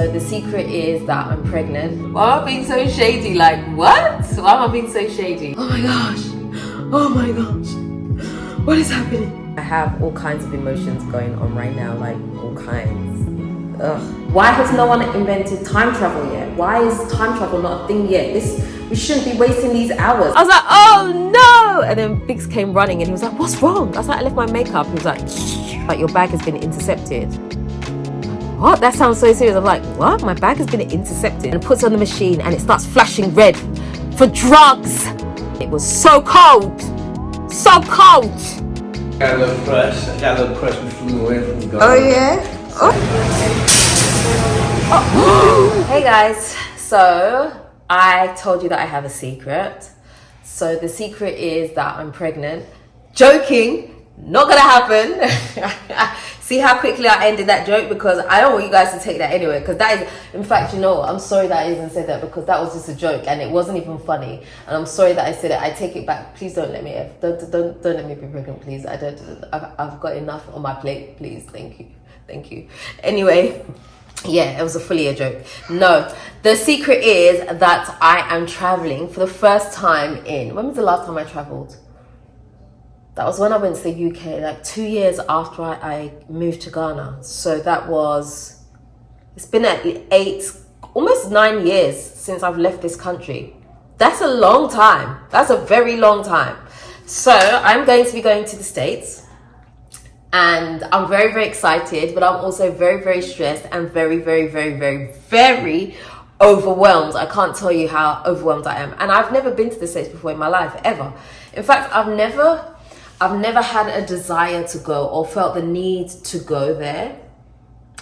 So the secret is that I'm pregnant. Why am I being so shady? Like, what? Why am I being so shady? Oh my gosh. Oh my gosh. What is happening? I have all kinds of emotions going on right now, like all kinds. Ugh. Why has no one invented time travel yet? Why is time travel not a thing yet? We shouldn't be wasting these hours. I was like, oh no! And then Biggs came running and he was like, what's wrong? I was like, I left my makeup. He was like, your bag has been intercepted. What? That sounds so serious. I'm like, what? My bag has been intercepted. And it puts on the machine and it starts flashing red for drugs. It was so cold. So cold. Got a little crush. I got a little crush. We flew away from Ghana. Oh yeah? Oh. Hey guys. So I told you that I have a secret. So the secret is that I'm pregnant. Joking. Not gonna happen. See how quickly I ended that joke, because I don't want you guys to take that anyway, because that is, in fact, you know what, I'm sorry that I even said that, because that was just a joke and it wasn't even funny, and I'm sorry that I said it. I take it back. Please don't let me don't let me be pregnant, please. I've got enough on my plate, please. Thank you. Anyway, yeah, it was fully a joke. No, the secret is that I am traveling for the first time when was the last time I traveled? That was when I went to the UK, like 2 years after I moved to Ghana. So it's been at 8, almost 9 years since I've left this country. That's a long time. That's a very long time. So I'm going to be going to the States, and I'm very, very excited, but I'm also very, very stressed and very, very, very, very, very overwhelmed. I can't tell you how overwhelmed I am. And I've never been to the States before in my life, ever. In fact, I've never had a desire to go or felt the need to go there.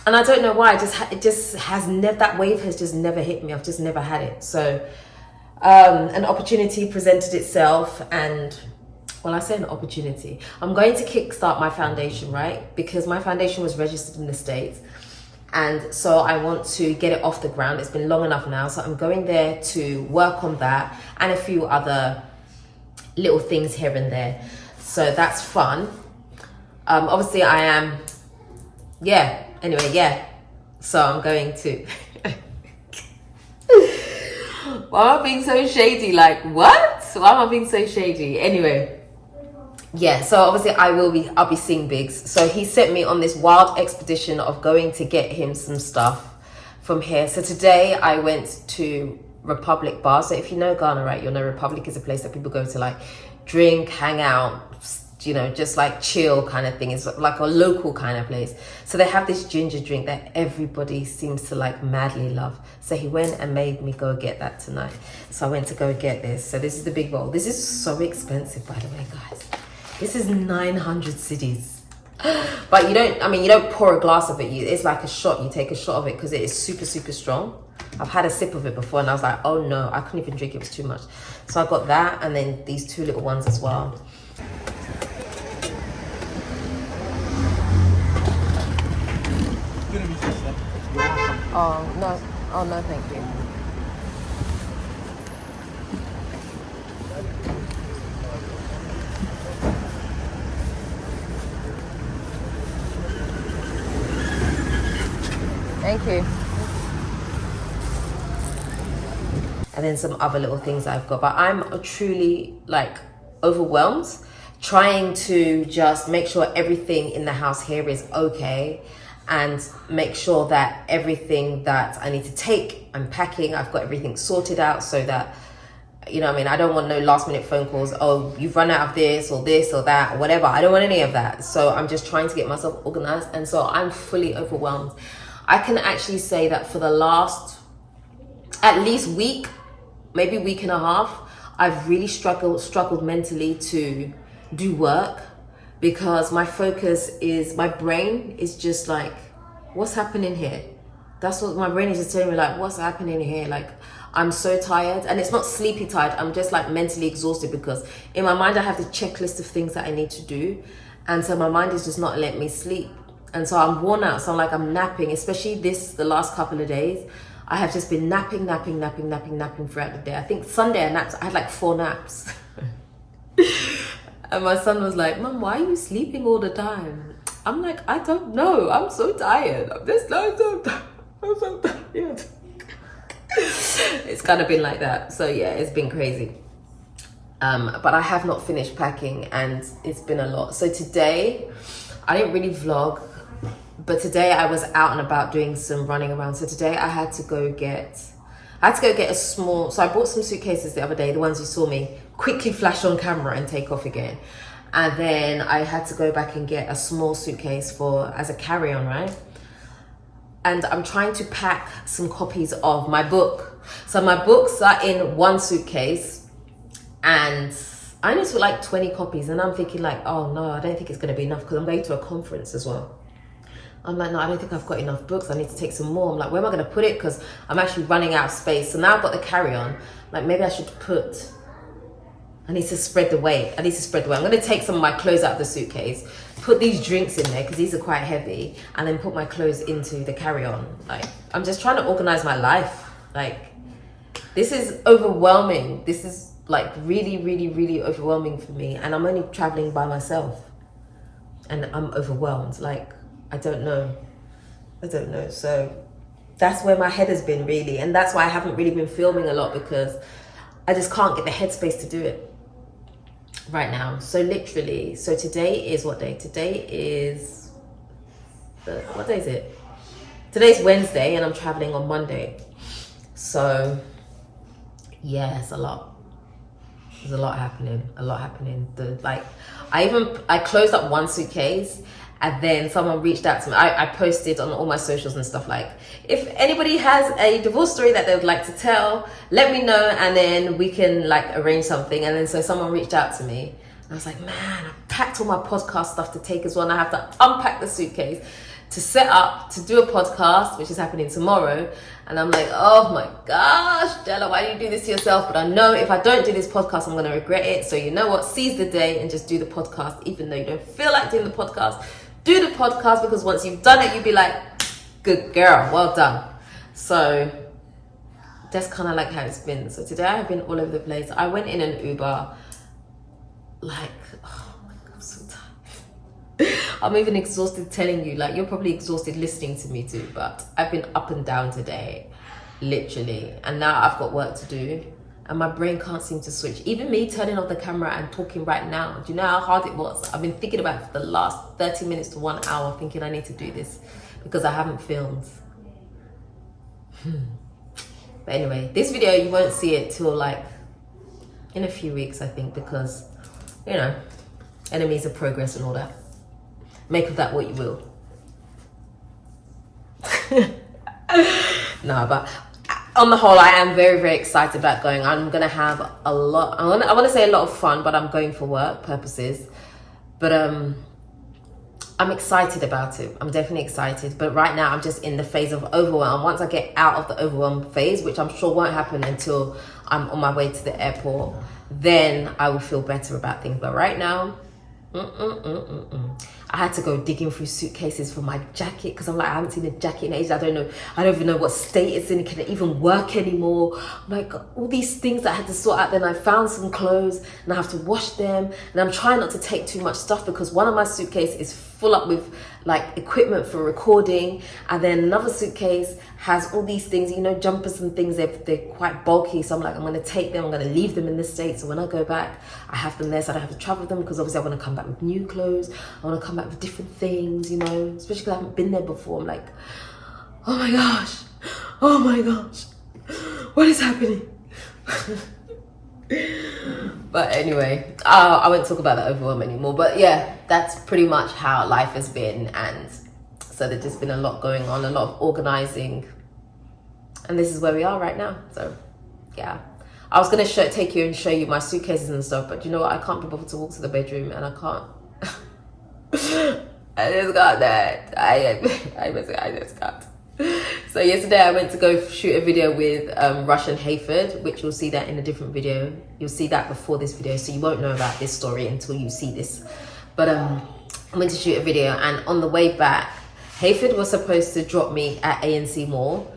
And I don't know why, that wave has just never hit me. I've just never had it. So an opportunity presented itself, and well, I say an opportunity. I'm going to kickstart my foundation, right? Because my foundation was registered in the States. And so I want to get it off the ground. It's been long enough now. So I'm going there to work on that and a few other little things here and there. So that's fun. Obviously I am, so I'm going to, why am I being so shady? Like, what? Why am I being so shady? Anyway, yeah, so obviously I'll be seeing Biggs. So he sent me on this wild expedition of going to get him some stuff from here. So today I went to Republic Bar. So if you know Ghana, right, you'll know Republic is a place that people go to like drink, hang out, you know, just like chill kind of thing. It's like a local kind of place. So they have this ginger drink that everybody seems to like madly love. So he went and made me go get that tonight. So I went to go get this. So this is the big bowl. This is so expensive, by the way, guys. This is 900 cedis. But you don't pour a glass of it. It's like a shot. You take a shot of it because it is super, super strong. I've had a sip of it before and I was like, oh no, I couldn't even drink it. It was too much. So I got that, and then these 2 little ones as well. Oh no, thank you. Thank you. And then some other little things I've got, but I'm truly like overwhelmed, trying to just make sure everything in the house here is okay, and make sure that everything that I need to take, I'm packing, I've got everything sorted out, so that, you know what I mean, I don't want no last minute phone calls, oh, you've run out of this or that or whatever. I don't want any of that. So I'm just trying to get myself organized, and so I'm fully overwhelmed. I can actually say that for the last at least week, maybe week and a half, I've really struggled mentally to do work, because my brain is just like, what's happening here? That's what my brain is just telling me, like, what's happening here? Like, I'm so tired, and it's not sleepy tired. I'm just like mentally exhausted, because in my mind I have this checklist of things that I need to do, and so my mind is just not letting me sleep, and so I'm worn out. So I'm napping, especially the last couple of days. I have just been napping throughout the day. I think Sunday I had like 4 naps. And my son was like, Mom, why are you sleeping all the time? I'm like, I don't know. I'm so tired. I'm just so tired. I'm so tired. It's kind of been like that. So yeah, it's been crazy. But I have not finished packing and it's been a lot. So today, I didn't really vlog, but today I was out and about doing some running around. So today I had to go get a small, so I bought some suitcases the other day, the ones you saw me quickly flash on camera and take off again. And then I had to go back and get a small suitcase as a carry-on, right? And I'm trying to pack some copies of my book. So my books are in one suitcase and I only took like 20 copies and I'm thinking like, oh no, I don't think it's gonna be enough because I'm going to a conference as well. I'm like, no, I don't think I've got enough books. I need to take some more. I'm like, where am I gonna put it? Because I'm actually running out of space. So now I've got the carry-on. Like maybe I need to spread the weight. I'm gonna take some of my clothes out of the suitcase, put these drinks in there because these are quite heavy, and then put my clothes into the carry-on. Like, I'm just trying to organize my life. Like, this is overwhelming. This is like really, really, really overwhelming for me. And I'm only traveling by myself. And I'm overwhelmed. Like, I don't know. So that's where my head has been really. And that's why I haven't really been filming a lot because I just can't get the headspace to do it right now. So literally, so today is what day? Today is, what day is it? Today's Wednesday and I'm traveling on Monday. So yeah, it's a lot. There's a lot happening. I closed up one suitcase and then someone reached out to me. I posted on all my socials and stuff like, if anybody has a divorce story that they would like to tell, let me know and then we can like arrange something. And then so someone reached out to me and I was like, man, I packed all my podcast stuff to take as well and I have to unpack the suitcase to set up to do a podcast, which is happening tomorrow. And I'm like, oh my gosh, Della, why do you do this to yourself? But I know if I don't do this podcast, I'm going to regret it. So you know what? Seize the day and just do the podcast, even though you don't feel like doing the podcast. Do the podcast because once you've done it, you'll be like, good girl, well done. So that's kind of like how it's been. So today I've been all over the place. I went in an Uber, like, oh my God, I'm so tired. I'm even exhausted telling you, like, you're probably exhausted listening to me too, but I've been up and down today, literally. And now I've got work to do and my brain can't seem to switch. Even me turning off the camera and talking right now, do you know how hard it was? I've been thinking about it for the last 30 minutes to 1 hour, thinking I need to do this because I haven't filmed. But anyway, this video, you won't see it till like in a few weeks, I think, because, you know, enemies of progress and all that. Make of that what you will. No, but on the whole, I am very, very excited about going. I'm going to have a lot, I want to say a lot of fun, but I'm going for work purposes. But I'm excited about it. I'm definitely excited. But right now, I'm just in the phase of overwhelm. Once I get out of the overwhelm phase, which I'm sure won't happen until I'm on my way to the airport, then I will feel better about things. But right now, I had to go digging through suitcases for my jacket because I'm like, I haven't seen a jacket in ages. I don't even know what state it's in. Can it even work anymore? I'm like, all these things that I had to sort out. Then I found some clothes and I have to wash them. And I'm trying not to take too much stuff because one of my suitcases is full up with like equipment for recording. And then another suitcase has all these things, you know, jumpers and things. They're quite bulky. So I'm like, I'm going to take them. I'm going to leave them in the States. So when I go back, I have them there so I don't have to travel with them because obviously I want to come back with new clothes. I want to come back with different things, you know, especially because I haven't been there before. I'm like, oh my gosh, what is happening? But anyway, I won't talk about the overwhelm anymore. But yeah, that's pretty much how life has been. And so there's just been a lot going on, a lot of organizing. And this is where we are right now. So yeah, I was going to take you and show you my suitcases and stuff. But you know what? I can't be bothered to walk to the bedroom and I can't. I just got that. I just got. So yesterday I went to go shoot a video with Rush and Hayford, which you'll see that in a different video. You'll see that before this video, so you won't know about this story until you see this. But I went to shoot a video, and on the way back, Hayford was supposed to drop me at ANC Mall,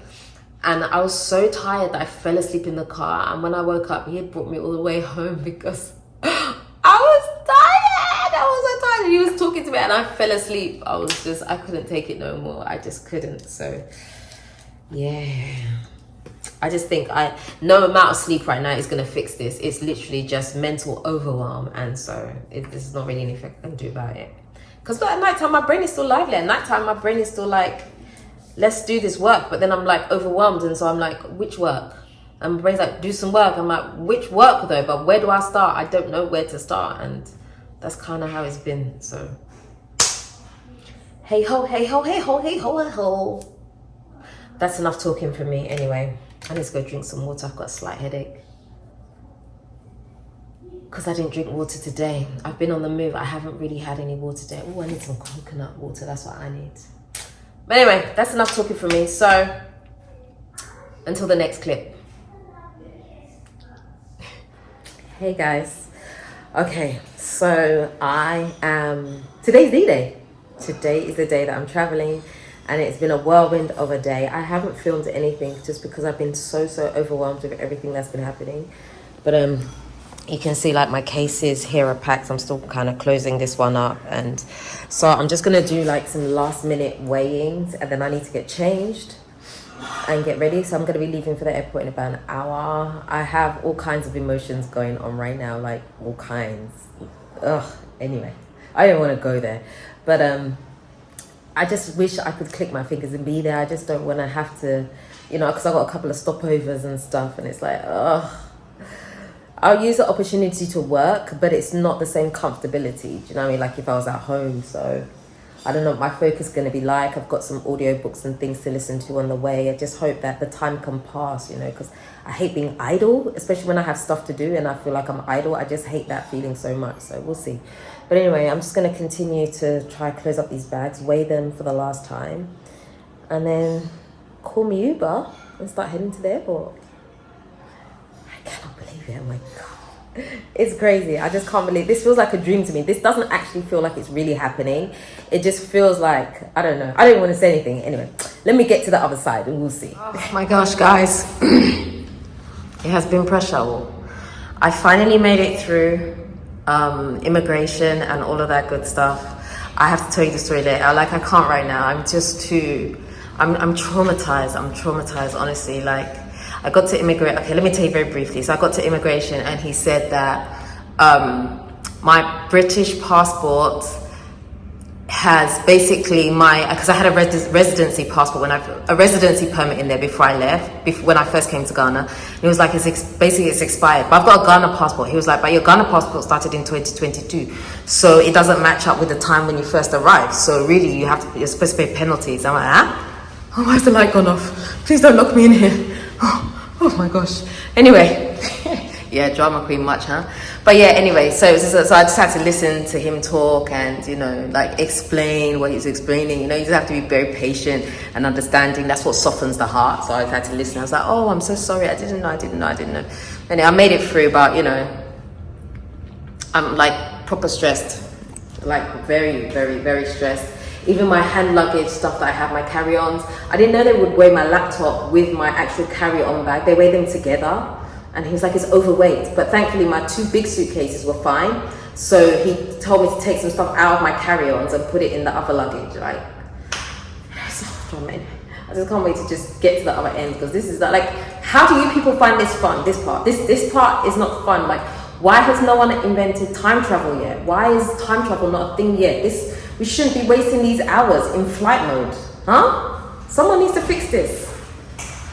and I was so tired that I fell asleep in the car. And when I woke up, he had brought me all the way home because I was so tired. He was talking to me and I fell asleep. I couldn't take it no more. I just couldn't. So Yeah. I just think no amount of sleep right now is going to fix this. It's literally just mental overwhelm. And so there's not really anything I can do about it. Because at night time, my brain is still lively. At night time, my brain is still like, let's do this work. But then I'm like overwhelmed. And so I'm like, which work? And my brain's like, do some work. I'm like, which work though? But where do I start? I don't know where to start. And that's kind of how it's been. So, hey ho, hey ho, hey ho, hey ho, hey ho. That's enough talking for me anyway. I need to go drink some water. I've got a slight headache. Because I didn't drink water today. I've been on the move. I haven't really had any water today. Oh, I need some coconut water. That's what I need. But anyway, that's enough talking for me. So, until the next clip. Hey guys. Okay, so today's D-Day. Today is the day that I'm traveling. And it's been a whirlwind of a day. I haven't filmed anything just because I've been so overwhelmed with everything that's been happening. But you can see like my cases here are packed. I'm still kind of closing this one up. And so I'm just going to do like some last minute weighings. And then I need to get changed and get ready. So I'm going to be leaving for the airport in about an hour. I have all kinds of emotions going on right now. Like all kinds. Anyway, I don't want to go there. But I just wish I could click my fingers and be there. I just don't want to have to, because I've got a couple of stopovers and stuff. And it's like, I'll use the opportunity to work, but it's not the same comfortability. Do you know what I mean? Like if I was at home. So I don't know what my focus is going to be like. I've got some audiobooks and things to listen to on the way. I just hope that the time can pass, because I hate being idle, especially when I have stuff to do and I feel like I'm idle. I just hate that feeling so much. So we'll see. But anyway, I'm just going to continue to try close up these bags, weigh them for the last time, and then call me Uber and start heading to the airport. I cannot believe it. Oh my God. It's crazy. I just can't believe this. Feels like a dream to me. This doesn't actually feel like it's really happening. It just feels like, I don't know. I don't even want to say anything. Anyway, let me get to the other side and we'll see. Oh my gosh, guys. It has been pressure. I finally made it through immigration and all of that good stuff. I have to tell you the story later. I can't right now. I'm just I'm traumatized. I'm traumatized, honestly. Like, I got to immigrate. Okay, let me tell you very briefly. So I got to immigration and he said that my British passport has basically because I had a residency passport a residency permit in there before I left, when I first came to Ghana. And it was like, it's expired, but I've got a Ghana passport. He was like, but your Ghana passport started in 2022, so it doesn't match up with the time when you first arrived. So really, you're supposed to pay penalties. I'm like, oh, why has the light gone off? Please don't lock me in here. Oh my gosh. Anyway. Yeah, drama queen much, huh? But yeah, anyway, so I just had to listen to him talk and, explain what he's explaining. You just have to be very patient and understanding. That's what softens the heart. So I had to listen. I was like, oh, I'm so sorry. I didn't know. Anyway, I made it through, but, I'm like proper stressed. Like very, very, very stressed. Even my hand luggage stuff that I have, my carry-ons. I didn't know they would weigh my laptop with my actual carry-on bag. They weigh them together. And he was like, it's overweight. But thankfully, my 2 big suitcases were fine. So he told me to take some stuff out of my carry-ons and put it in the other luggage. Like, I just can't wait to just get to the other end. Because this is like, how do you people find this fun, this part? This part is not fun. Like, why has no one invented time travel yet? Why is time travel not a thing yet? We shouldn't be wasting these hours in flight mode. Huh? Someone needs to fix this.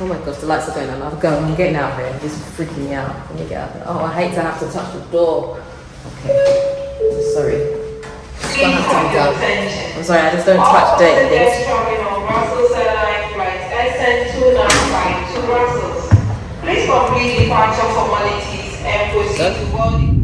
Oh my gosh, the lights are going on. I'm getting out of here. This is freaking me out. Let me get out of here. Oh, I hate to have to touch the door. Okay. I'm sorry. I'm sorry, I just don't touch dirty things. Brussels Airlines flight SN295 to Brussels. Please complete departure formalities and proceed to boarding.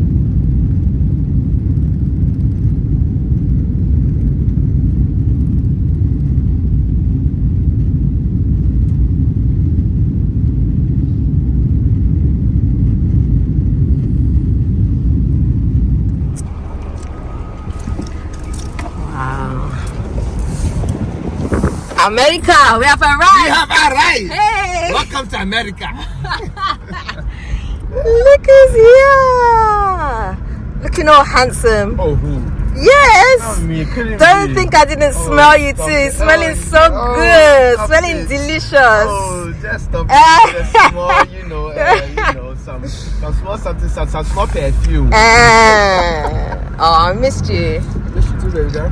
America, we have arrived. Hey. Welcome to America. Look who's here. Looking all handsome. Oh, who? Yes. Me, couldn't Don't be. think I didn't smell you too. Smelling so good. Smelling delicious. Oh, just stop it. Just small, some small something, some small perfume. Oh, I missed you. Wish you too, baby girl.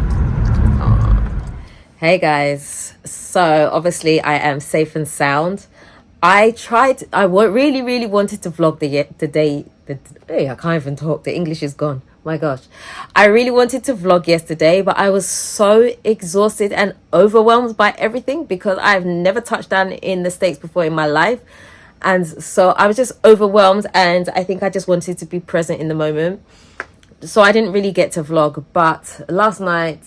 Hey guys, so obviously I am safe and sound. I really wanted to vlog hey, I can't even talk, the English is gone, my gosh. I really wanted to vlog yesterday, but I was so exhausted and overwhelmed by everything because I've never touched down in the States before in my life. And so I was just overwhelmed, and I think I just wanted to be present in the moment. So I didn't really get to vlog, but last night,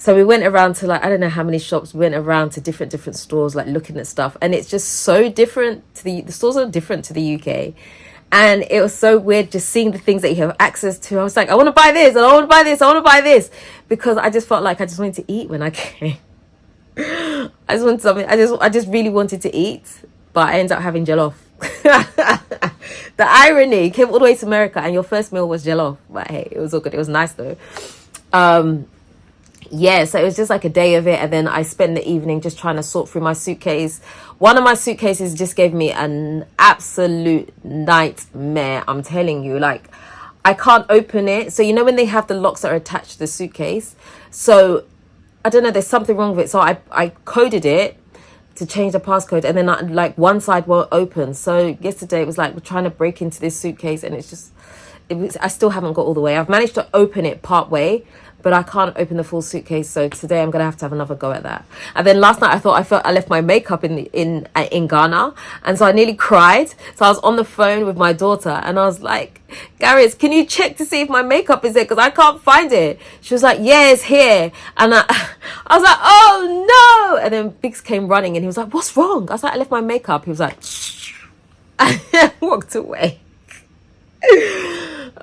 so we went around to like, I don't know how many shops, we went around to different stores, like looking at stuff. And it's just so different to the stores are different to the UK. And it was so weird just seeing the things that you have access to. I was like, I want to buy this, and I want to buy this, I want to buy this. Because I just felt like I just wanted to eat when I came. I just wanted something, I just really wanted to eat. But I ended up having jollof. The irony, came all the way to America and your first meal was jollof. But hey, it was all good. It was nice though. Yeah, so it was just like a day of it, and then I spent the evening just trying to sort through my suitcase. One of my suitcases just gave me an absolute nightmare. I'm telling you, like, I can't open it. So you know when they have the locks that are attached to the suitcase, so I don't know, there's something wrong with it. So I coded it to change the passcode, and then like one side won't open. So yesterday it was like we're trying to break into this suitcase, and I still haven't got all the way. I've managed to open it part way, but I can't open the full suitcase. So today I'm gonna have to have another go at that. And then last night I felt I left my makeup in Ghana, and so I nearly cried. So I was on the phone with my daughter, and I was like, Gareth, can you check to see if my makeup is there, because I can't find it? She was like, yeah, it's here. And I was like, oh no. And then Biggs came running, and he was like, what's wrong? I was like, I left my makeup. He was like, I walked away.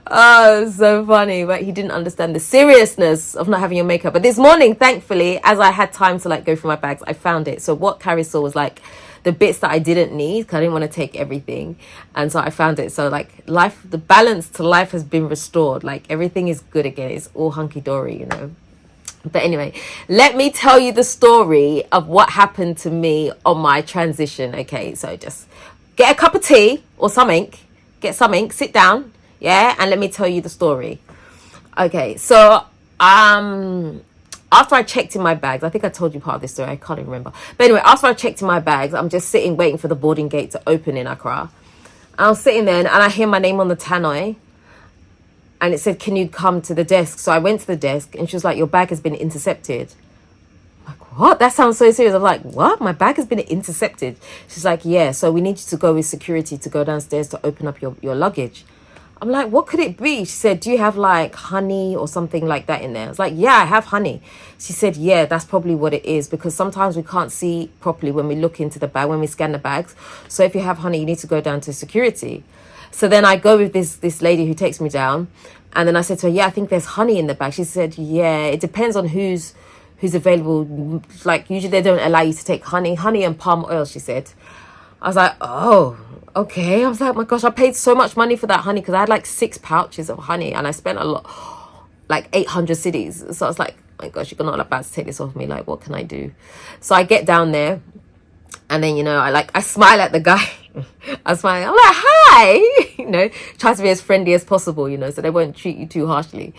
Oh, so funny. But he didn't understand the seriousness of not having your makeup. But this morning, thankfully, as I had time to like go through my bags, I found it. So what Carrie saw was like the bits that I didn't need, because I didn't want to take everything. And so I found it. So like the balance to life has been restored. Like everything is good again. It's all hunky-dory, you know. But anyway, let me tell you the story of what happened to me on my transition. Okay, so just get a cup of tea or something. Get something, sit down, yeah, and let me tell you the story. Okay, so after I checked in my bags, I think I told you part of this story, I can't even remember. But anyway, after I checked in my bags, I'm just sitting waiting for the boarding gate to open in Accra. And I was sitting there, and I hear my name on the tannoy, and it said, can you come to the desk? So I went to the desk, and she was like, your bag has been intercepted. What? That sounds so serious. I'm like, what? My bag has been intercepted. She's like, yeah, so we need you to go with security to go downstairs to open up your luggage. I'm like, what could it be? She said, do you have like honey or something like that in there? I was like, yeah, I have honey. She said, yeah, that's probably what it is, because sometimes we can't see properly when we look into the bag, when we scan the bags. So if you have honey, you need to go down to security. So then I go with this lady who takes me down, and then I said to her, yeah, I think there's honey in the bag. She said, yeah, it depends on who's available. Like usually they don't allow you to take honey and palm oil, she said. I was like, oh, okay. I was like, my gosh, I paid so much money for that honey, because I had like 6 pouches of honey, and I spent a lot, like 800 cedis. So I was like, my gosh, you're not about to take this off me, like what can I do? So I get down there, and then, you know, I smile at the guy. I smile, I'm like, hi, you know, try to be as friendly as possible, you know, so they won't treat you too harshly.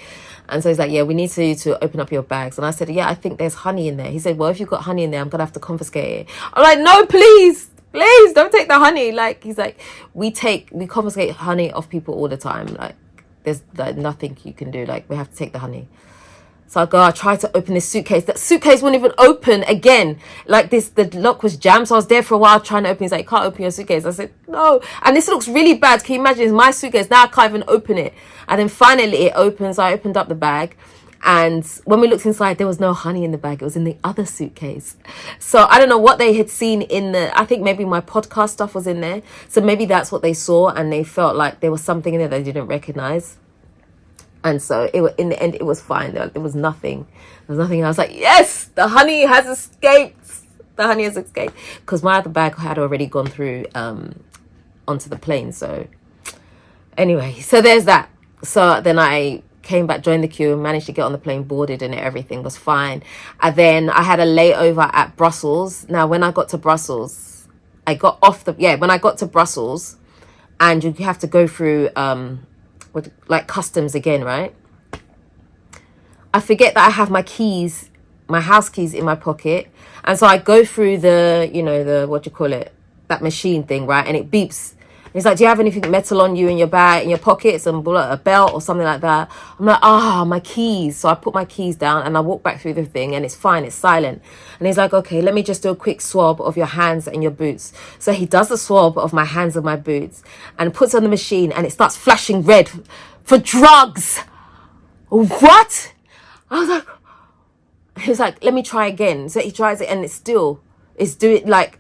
And so he's like, yeah, we need to open up your bags. And I said, yeah, I think there's honey in there. He said, well, if you've got honey in there, I'm going to have to confiscate it. I'm like, no, please, don't take the honey. Like, he's like, we confiscate honey off people all the time. Like, there's like nothing you can do. Like, we have to take the honey. So I try to open this suitcase. That suitcase won't even open again. Like the lock was jammed. So I was there for a while trying to open it. He's like, you can't open your suitcase. I said, no. And this looks really bad. Can you imagine? It's my suitcase. Now I can't even open it. And then finally it opens. I opened up the bag. And when we looked inside, there was no honey in the bag. It was in the other suitcase. So I don't know what they had seen I think maybe my podcast stuff was in there. So maybe that's what they saw. And they felt like there was something in there they didn't recognize. And so in the end, it was fine. There was nothing. There was nothing. I was like, yes, the honey has escaped. The honey has escaped. Because my other bag had already gone through onto the plane. So anyway, so there's that. So then I came back, joined the queue, and managed to get on the plane, boarded, and everything was fine. And then I had a layover at Brussels. Now, when I got to Brussels, I got off the, when I got to Brussels, and you have to go through, like customs again, right? I forget that I have my keys, my house keys in my pocket. And so I go through the, that machine thing, right? And it beeps. It's like, do you have anything metal on you in your bag, in your pockets, and a belt or something like that? I'm like, my keys. So I put my keys down and I walk back through the thing, and it's fine, it's silent. And he's like, okay, let me just do a quick swab of your hands and your boots. So he does the swab of my hands and my boots and puts it on the machine, and it starts flashing red for drugs. What? I was like, he was like, let me try again. So he tries it, and it's doing like,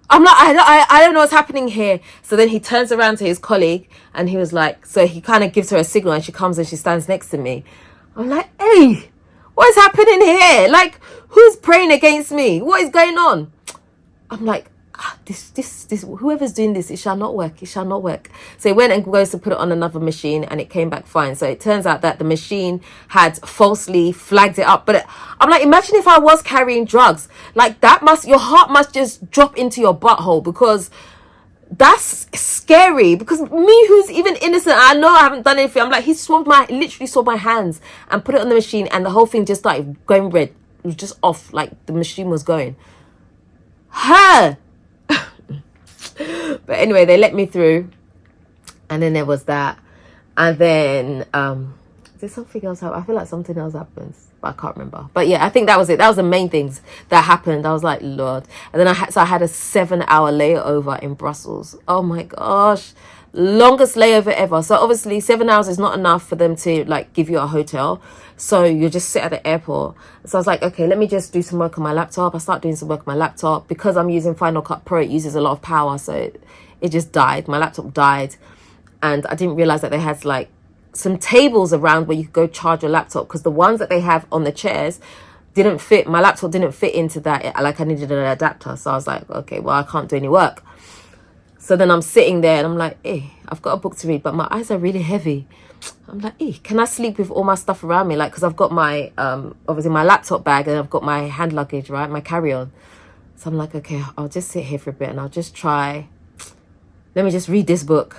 I'm like, I don't know what's happening here. So then he turns around to his colleague, and he was like, so he kind of gives her a signal, and she comes and she stands next to me. I'm like, hey, what is happening here? Like, who's praying against me? What is going on? I'm like, this, whoever's doing this, it shall not work. It shall not work. So he went and goes to put it on another machine, and it came back fine. So it turns out that the machine had falsely flagged it up. But I'm like, imagine if I was carrying drugs. Like, your heart must just drop into your butthole, because that's scary. Because me, who's even innocent, I know I haven't done anything. I'm like, he literally swabbed my hands and put it on the machine, and the whole thing just started going red. It was just off, like the machine was going. But anyway, they let me through, and then there was that, and then did something else happen? I feel like something else happens, but I can't remember. But yeah, I think that was it. That was the main things that happened. I was like, Lord. And then I had a 7-hour layover in Brussels. Oh my gosh, longest layover ever. So obviously 7 hours is not enough for them to like give you a hotel, so you just sit at the airport. So I was like, okay, let me just do some work on my laptop. I start doing some work on my laptop. Because I'm using Final Cut Pro, it uses a lot of power, so it just died. My laptop died, and I didn't realize that they had like some tables around where you could go charge your laptop, because the ones that they have on the chairs didn't fit. My laptop didn't fit into that. Like, I needed an adapter. So I was like, okay, well, I can't do any work. So then I'm sitting there, and I'm like, I've got a book to read, but my eyes are really heavy. I'm like, can I sleep with all my stuff around me? Like, because I've got my, obviously my laptop bag, and I've got my hand luggage, right? My carry-on. So I'm like, okay, I'll just sit here for a bit, and I'll just try. Let me just read this book.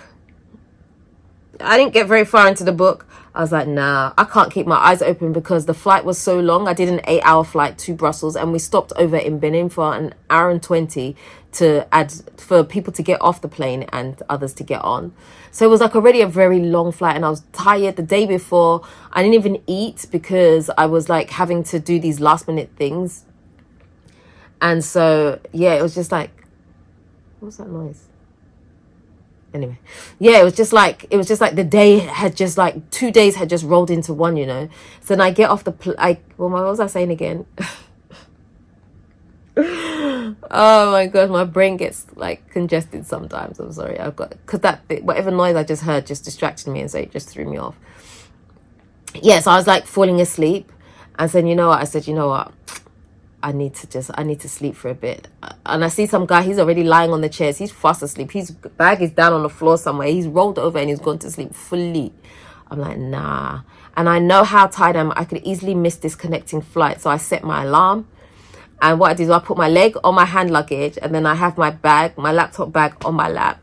I didn't get very far into the book. I was like, nah, I can't keep my eyes open, because the flight was so long. I did an 8-hour flight to Brussels, and we stopped over in Benin for an hour and 20 for people to get off the plane and others to get on. So it was like already a very long flight, and I was tired. The day before, I didn't even eat, because I was like having to do these last minute things. And so, yeah, it was just like, what was that noise? Anyway, yeah, it was just like the day had just like 2 days had just rolled into one, So then I get off what was I saying again? Oh my god, my brain gets like congested sometimes. I'm sorry. Because whatever noise I just heard just distracted me, and so it just threw me off. Yeah, so I was like falling asleep, and then I said, I need to sleep for a bit. And I see some guy, he's already lying on the chairs. He's fast asleep. His bag is down on the floor somewhere. He's rolled over and he's gone to sleep fully. I'm like, nah. And I know how tired I am. I could easily miss this connecting flight. So I set my alarm. And what I did is I put my leg on my hand luggage, and then I have my laptop bag on my lap.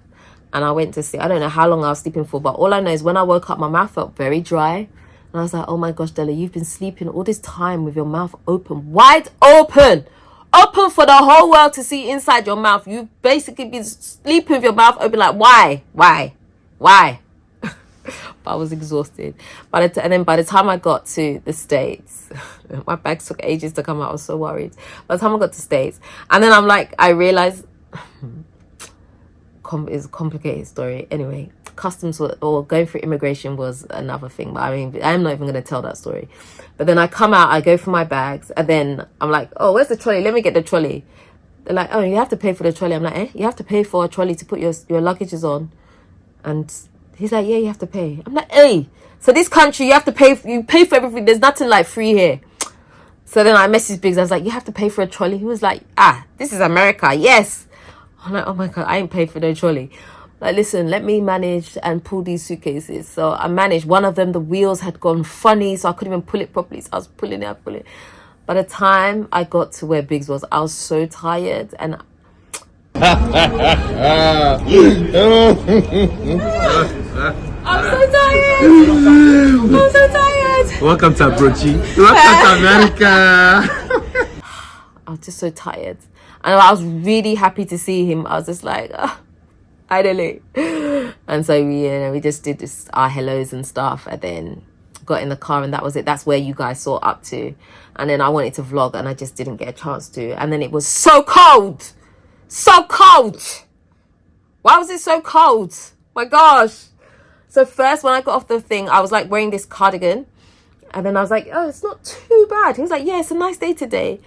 And I went to sleep. I don't know how long I was sleeping for, but all I know is when I woke up, my mouth felt very dry. And I was like, oh my gosh, Della, you've been sleeping all this time with your mouth open, wide open for the whole world to see inside your mouth. You've basically been sleeping with your mouth open. Like, why? But I was exhausted. And then by the time I got to the States, my bags took ages to come out. I was so worried. By the time I got to the States, and then I'm like, I realized it's a complicated story. Anyway, customs or going through immigration was another thing, but I mean, I'm not even going to tell that story. But then I come out, I go for my bags, and then I'm like, oh, where's the trolley? Let me get the trolley. They're like, oh, you have to pay for the trolley. I'm like, you have to pay for a trolley to put your luggages on. And he's like, yeah, you have to pay. I'm like, hey, so this country, you pay for everything. There's nothing like free here. So then I messaged Biggs. I was like, you have to pay for a trolley. He was like, this is America. Yes. I'm like, oh my God, I ain't paid for no trolley. Like, listen, let me manage and pull these suitcases. So I managed. One of them, the wheels had gone funny, so I couldn't even pull it properly. So I was pulling it. By the time I got to where Biggs was, I was so tired, and I'm so tired. I'm so tired. Welcome to Abrochi. Welcome to America. I was just so tired, and I was really happy to see him. I was just like, finally. And so we just did our hellos and stuff, and then got in the car, and that was it. That's where you guys saw up to. And then I wanted to vlog, and I just didn't get a chance to. And then it was so cold. Why was it so cold? My gosh. So first, when I got off the thing, I was like wearing this cardigan, and then I was like, oh, it's not too bad. He was like, yeah, it's a nice day today.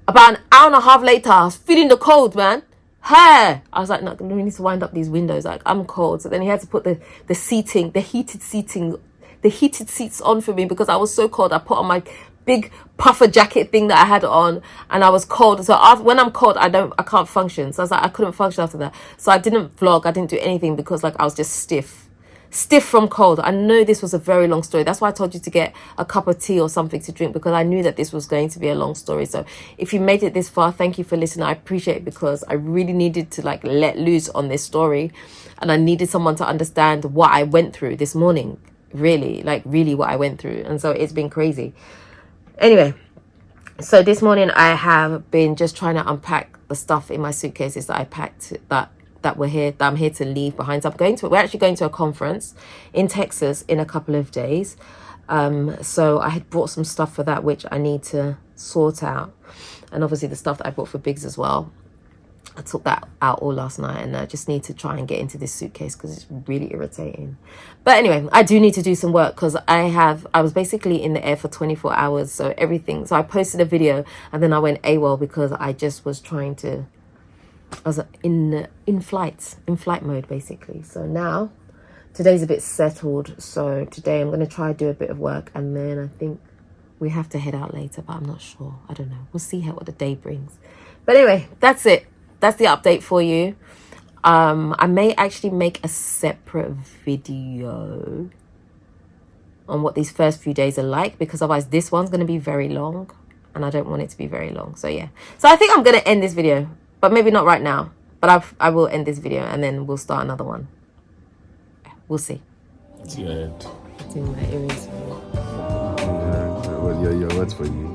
About an hour and a half later, I was feeling the cold, man. I was like, no, we need to wind up these windows. Like, I'm cold. So then he had to put the heated seats on for me because I was so cold. I put on my big puffer jacket thing that I had on, and I was cold. So when I'm cold, I can't function. So I was like, I couldn't function after that. So I didn't vlog. I didn't do anything because like I was just stiff from cold. I know this was a very long story. That's why I told you to get a cup of tea or something to drink, because I knew that this was going to be a long story. So if you made it this far, thank you for listening. I appreciate it, because I really needed to like let loose on this story, and I needed someone to understand what I went through this morning. Really what I went through. And so it's been crazy. Anyway, so this morning I have been just trying to unpack the stuff in my suitcases that I packed that I'm here to leave behind. So we're actually going to a conference in Texas in a couple of days. So I had brought some stuff for that, which I need to sort out. And obviously the stuff that I brought for Biggs as well. I took that out all last night, and I just need to try and get into this suitcase because it's really irritating. But anyway, I do need to do some work because I was basically in the air for 24 hours. So I posted a video, and then I went AWOL because I just was I was in flight mode basically. So now today's a bit settled. So today I'm going to try to do a bit of work, and then I think we have to head out later, but I'm not sure. I don't know. We'll see what the day brings. But anyway, that's it. That's the update for you. I may actually make a separate video on what these first few days are like, because otherwise this one's going to be very long, and I don't want it to be very long. So yeah. So I think I'm going to end this video, but maybe not right now. But I will end this video, and then we'll start another one. We'll see. It's your head. It's in my earrings. Well, your words for you.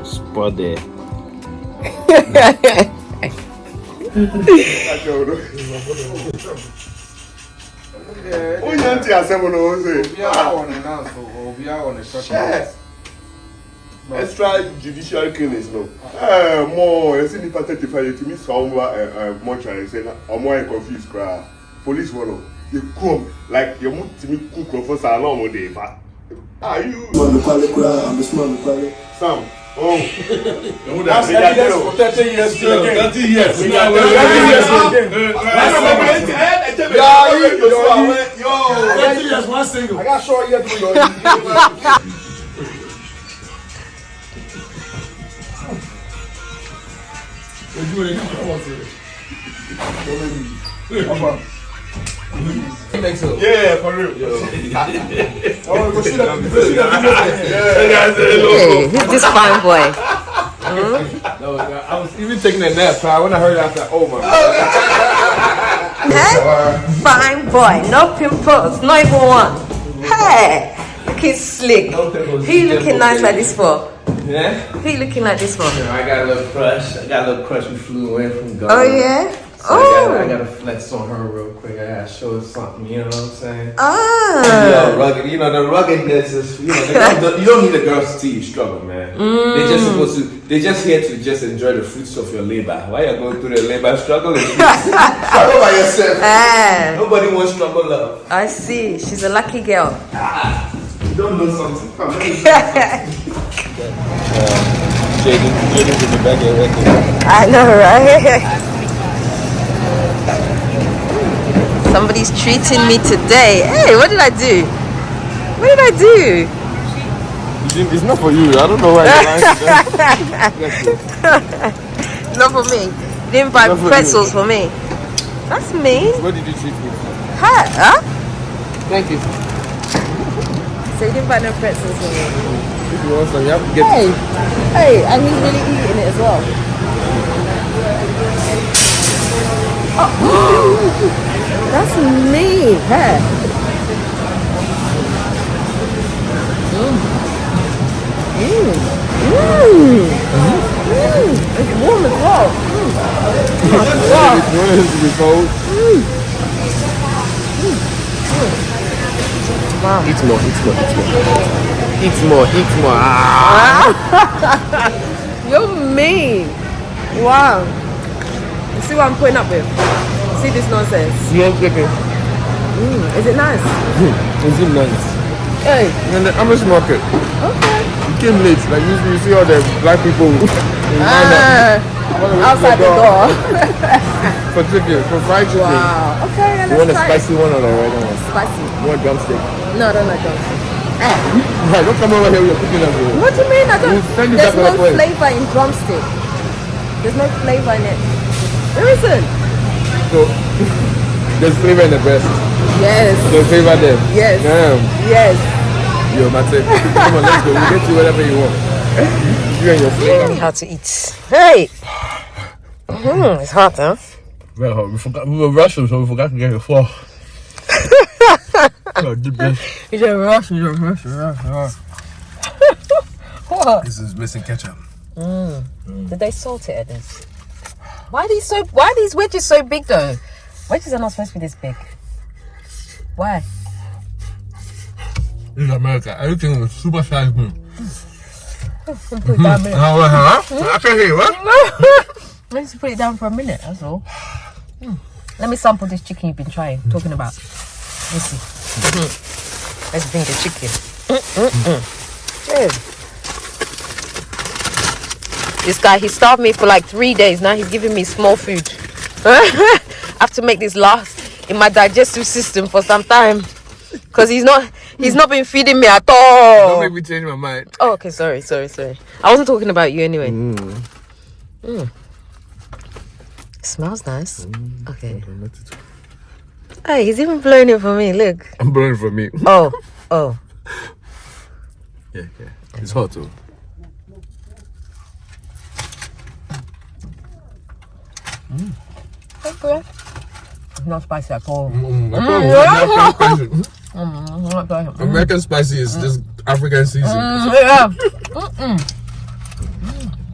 Spot there. Extrajudicial killings, no. More, you see the pattern to find to me somewhere much I say, or more confused crowd. Police one, you come like you want to me cook for so long day, but are you? Sam. Oh, that's evidence for 30 years. 30 years. 30 years, one single. I got short yet to go. Yeah, for real. Who's this fine boy? No, I was even taking a nap, so when I heard it, I thought, oh my God. Hey, fine boy, no pimples, not even one. Hey, looking slick. Who you looking nice like this for? Yeah? Who you looking like this for? I got a little crush. We flew away from Ghana. Oh yeah? So I gotta flex on her real quick. I gotta show her something, you know what I'm saying? Ah. You know, the ruggedness is, you know, you don't need the girls to see you struggle, man. They're just here to just enjoy the fruits of your labor. Why you going through the labor struggle? Struggle by yourself. Nobody wants struggle love. I see. She's a lucky girl. You don't know something. Come, let me show you something. Jaden's in the back of your head. I know, right? Somebody's treating me today. Hey, what did I do? What did I do? It's not for you. I don't know why you're lying. Not for me. You didn't buy pretzels for me. That's mean. What did you treat me? Huh? Thank you. So you didn't buy no pretzels for me. If you want some, you have to get Hey, and he's really eating it as well. Oh, that's me. Hey. It's warm as well. It's cold. Wow. Eat more. You're mean. Wow. You see what I'm putting up with? See this nonsense? Yeah, chicken. Is it nice? Is it nice? Hey. In the Amish market. Okay. You came late. Like usually you see all the black people Outside the door. for chicken, for fried chicken. Wow. Okay, yeah, You want a spicy one or the regular one? Spicy. You want drumstick? No, I don't like drumstick. Right, don't come over here with your cooking up here. What do you mean? I don't. We'll send you There's back no on the plane. flavor in drumstick. There's no flavor in it. There isn't. So, there's flavor in the breast. Yes. There's flavor there. Yes. Damn. Yes. Yo, Mate, come on, let's go. We'll get you whatever you want. You and your flavor. How to eat. Hey. It's hot, huh? Very hot. We were rushing, so we forgot to get your fork. You said rush. What? This is missing ketchup. Did they salt it at this? Why are these wedges so big though? Wedges are not supposed to be this big. Why? This is America. Everything was super sized. Put it down a minute. I can't hear you, what? Let's put it down for a minute, that's all. Let me sample this chicken you've been talking about. Let's see. Let's bring the chicken. Good. This guy, he starved me for like 3 days. Now he's giving me small food. I have to make this last in my digestive system for some time. Because he's not been feeding me at all. Don't make me change my mind. Oh, okay, sorry. I wasn't talking about you anyway. It smells nice. Okay. Hey, he's even blowing it for me, look. I'm blowing for me. Oh. Yeah. It's hot too. Okay. It's not spicy at all. American spicy is just African season. Yeah.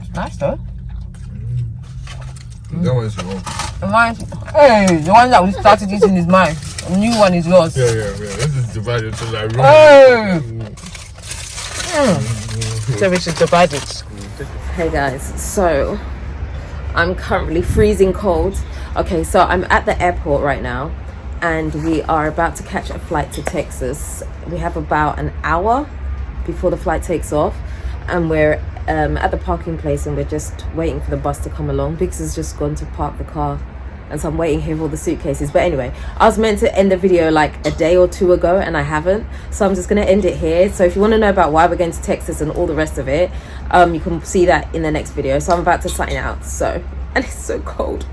It's nice though. That one's wrong. The one that we started eating is mine. The new one is yours. Yeah. This is divided to like So we should divide it. Hey guys, so I'm currently freezing cold. Okay, so I'm at the airport right now and we are about to catch a flight to Texas. We have about an hour before the flight takes off and we're at the parking place and we're just waiting for the bus to come along. Biggs has just gone to park the car and so I'm waiting here for all the suitcases. But anyway, I was meant to end the video like a day or two ago and I haven't, so I'm just going to end it here. So if you want to know about why we're going to Texas and all the rest of it, you can see that in the next video. So I'm about to sign out. So, and it's so cold.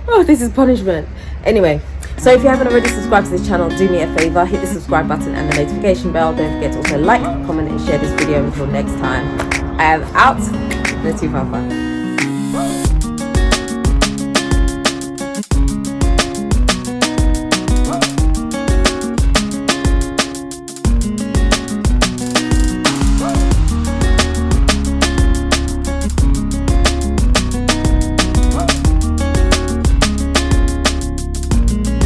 Oh, this is punishment. Anyway, so if you haven't already subscribed to this channel, do me a favor, hit the subscribe button and the notification bell. Don't forget to also like, comment and share this video. Until next time, I am out. The 255.